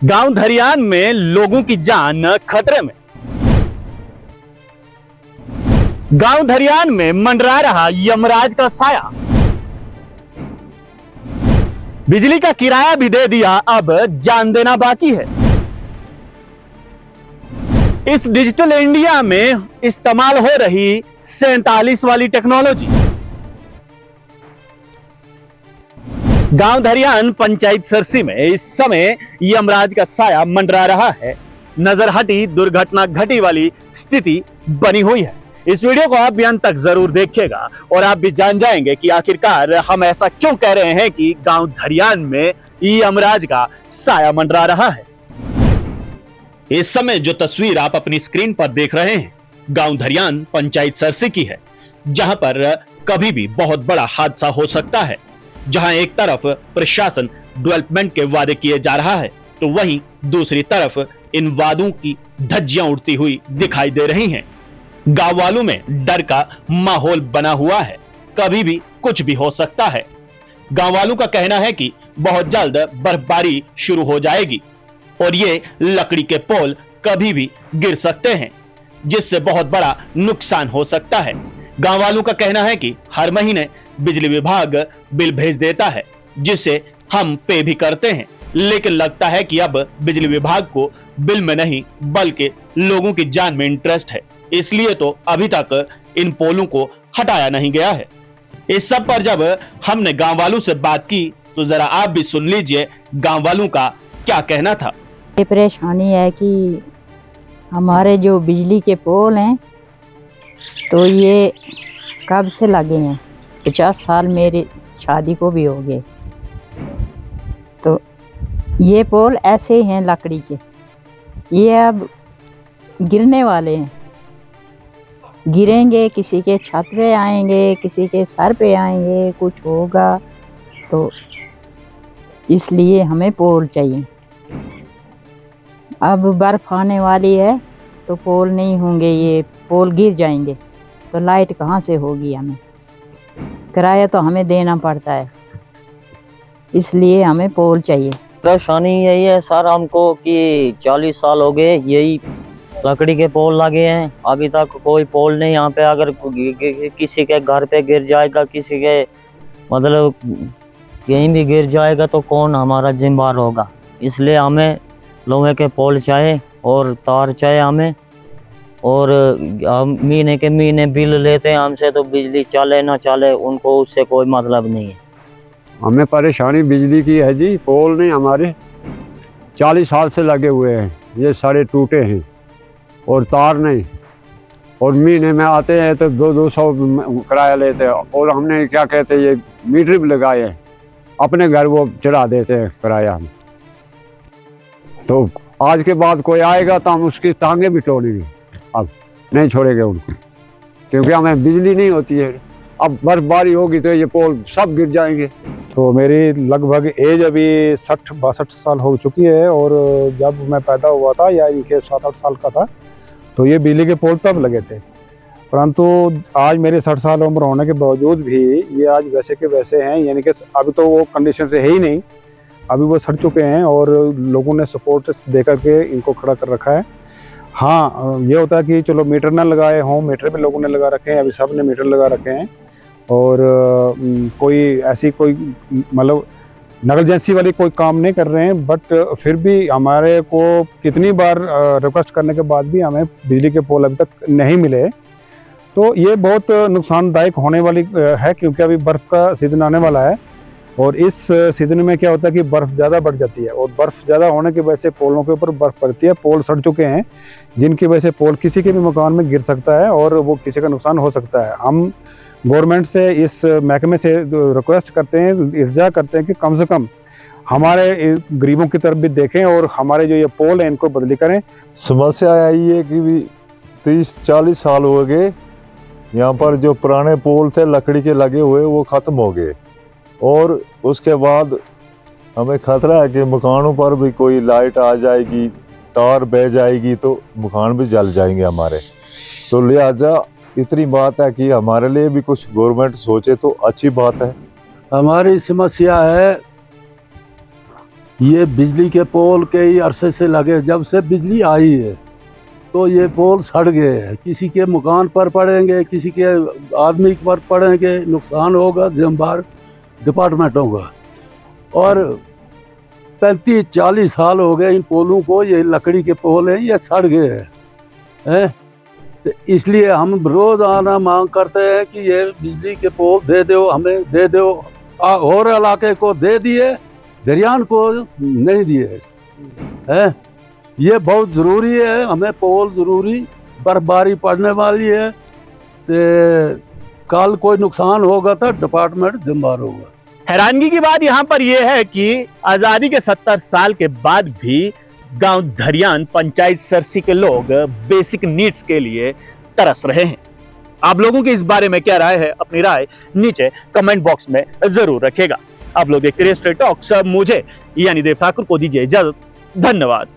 गांव धरियान में लोगों की जान खतरे में। गांव धरियान में मंडरा रहा यमराज का साया। बिजली का किराया भी दे दिया, अब जान देना बाकी है। इस डिजिटल इंडिया में इस्तेमाल हो रही 47 वाली टेक्नोलॉजी। गांव धरियान पंचायत सरसी में इस समय यमराज का साया मंडरा रहा है। नजर हटी दुर्घटना घटी वाली स्थिति बनी हुई है। इस वीडियो को आप भी अंत तक जरूर देखिएगा और आप भी जान जाएंगे कि आखिरकार हम ऐसा क्यों कह रहे हैं कि गांव धरियान में यमराज का साया मंडरा रहा है। इस समय जो तस्वीर आप अपनी स्क्रीन पर देख रहे हैं, गांव धरियान पंचायत सरसी की है, जहां पर कभी भी बहुत बड़ा हादसा हो सकता है। जहां एक तरफ प्रशासन डेवलपमेंट के वादे किए जा रहा है, तो वहीं दूसरी तरफ इन वादों की धज्जियां उड़ती हुई दिखाई दे रही हैं। गांव वालों में डर का माहौल बना हुआ है, कभी भी कुछ भी हो सकता है। गांव वालों का कहना है कि बहुत जल्द बर्फबारी शुरू हो जाएगी और ये लकड़ी के पोल कभी भी गिर सकते हैं, जिससे बहुत बड़ा नुकसान हो सकता है। गांव वालों का कहना है कि हर महीने बिजली विभाग बिल भेज देता है, जिसे हम पे भी करते हैं, लेकिन लगता है कि अब बिजली विभाग को बिल में नहीं बल्कि लोगों की जान में इंटरेस्ट है, इसलिए तो अभी तक इन पोलों को हटाया नहीं गया है। इस सब पर जब हमने गांव वालों से बात की, तो जरा आप भी सुन लीजिए गांव वालों का क्या कहना था। ये परेशानी है कि हमारे जो बिजली के पोल हैं, तो ये कब से लगे हैं, 50 साल मेरी शादी को भी हो गए। तो ये पोल ऐसे ही हैं लकड़ी के, ये अब गिरने वाले हैं। गिरेंगे, किसी के छत पे आएंगे, किसी के सर पे आएंगे, कुछ होगा। तो इसलिए हमें पोल चाहिए। अब बर्फ़ आने वाली है तो पोल नहीं होंगे, ये पोल गिर जाएंगे तो लाइट कहाँ से होगी। हमें किराया तो हमें देना पड़ता है, इसलिए हमें पोल चाहिए। परेशानी यही है सर हमको कि 40 साल हो गए यही लकड़ी के पोल लगे हैं, अभी तक कोई पोल नहीं। यहाँ पे अगर किसी के घर पे गिर जाएगा, किसी के मतलब कहीं भी गिर जाएगा, तो कौन हमारा जिम्मेदार होगा। इसलिए हमें लोहे के पोल चाहिए और तार चाहिए हमें। और हम महीने के महीने बिल लेते हैं हमसे, तो बिजली चले ना चले उनको उससे कोई मतलब नहीं है। हमें परेशानी बिजली की है जी। पोल नहीं हमारे 40 साल से लगे हुए हैं, ये सारे टूटे हैं और तार नहीं। और महीने में आते हैं तो 200 किराया लेते हैं। और हमने क्या कहते हैं, ये मीटर भी लगाए हैं, अपने घर वो चढ़ा देते हैं किराया हम। तो आज के बाद कोई आएगा तो हम उसकी टांगे भी तोड़ेंगे, अब नहीं छोड़ेंगे उनको, क्योंकि हमें बिजली नहीं होती है। अब बर्फबारी होगी तो ये पोल सब गिर जाएंगे। तो मेरी लगभग एज अभी 60-62 साल हो चुकी है। और जब मैं पैदा हुआ था या इनके 7-8 साल का था, तो ये बिजली के पोल तब लगे थे। परंतु आज मेरे 60 साल उम्र होने के बावजूद भी ये आज वैसे के वैसे हैं, यानी कि अभी तो वो कंडीशन से है ही नहीं, अभी वो सड़ चुके हैं और लोगों ने सपोर्ट दे करके इनको खड़ा कर रखा है। हाँ, ये होता है कि चलो मीटर ना लगाए हों, मीटर भी लोगों ने लगा रखे हैं, अभी सब ने मीटर लगा रखे हैं। और कोई ऐसी कोई मतलब नेग्लिजेंसी वाली कोई काम नहीं कर रहे हैं। बट फिर भी हमारे को कितनी बार रिक्वेस्ट करने के बाद भी हमें बिजली के पोल अभी तक नहीं मिले। तो ये बहुत नुकसानदायक होने वाली है, क्योंकि अभी बर्फ़ का सीज़न आने वाला है। और इस सीज़न में क्या होता है कि बर्फ़ ज़्यादा बढ़ जाती है, और बर्फ़ ज़्यादा होने की वजह से पोलों के ऊपर बर्फ़ पड़ती है। पोल सड़ चुके हैं, जिनकी वजह से पोल किसी के भी मकान में गिर सकता है और वो किसी का नुकसान हो सकता है। हम गवर्नमेंट से, इस महकमे से रिक्वेस्ट करते हैं, इल्जा करते हैं कि कम से कम हमारे गरीबों की तरफ भी देखें और हमारे जो ये पोल हैं इनको बदली करें। समस्या आई है कि भी 30-40 साल हो गए, यहाँ पर जो पुराने पोल थे लकड़ी के लगे हुए वो ख़त्म हो गए। और उसके बाद हमें खतरा है कि मकानों पर भी कोई लाइट आ जाएगी, तार बह जाएगी तो मकान भी जल जाएंगे हमारे। तो लिहाजा इतनी बात है कि हमारे लिए भी कुछ गवर्नमेंट सोचे तो अच्छी बात है। हमारी समस्या है ये बिजली के पोल कई अरसे से लगे, जब से बिजली आई है तो ये पोल सड़ गए हैं। किसी के मकान पर पड़ेंगे, किसी के आदमी पर पड़ेंगे, नुकसान होगा, जिम्मेदार डिपार्टमेंटों का। और 35-40 साल हो गए इन पोलों को, ये लकड़ी के पोल हैं, ये सड़ गए हैं। तो इसलिए हम रोजाना मांग करते हैं कि ये बिजली के पोल दे दो, हमें दे दो। और इलाके को दे दिए, दरियान को नहीं दिए हैं। ये बहुत ज़रूरी है, हमें पोल ज़रूरी, बर्फबारी पड़ने वाली है, तो कल कोई नुकसान होगा तो डिपार्टमेंट जिम्मेदार होगा। हैरानगी की बात यहाँ पर यह है कि आजादी के 70 साल के बाद भी गांव धरियान पंचायत सरसी के लोग बेसिक नीड्स के लिए तरस रहे हैं। आप लोगों की इस बारे में क्या राय है? अपनी राय नीचे कमेंट बॉक्स में जरूर रखेगा। आप लोग देखते रहिए स्ट्रेट टॉक्स। मुझे यानी देव ठाकुर को दीजिए इजाजत। धन्यवाद।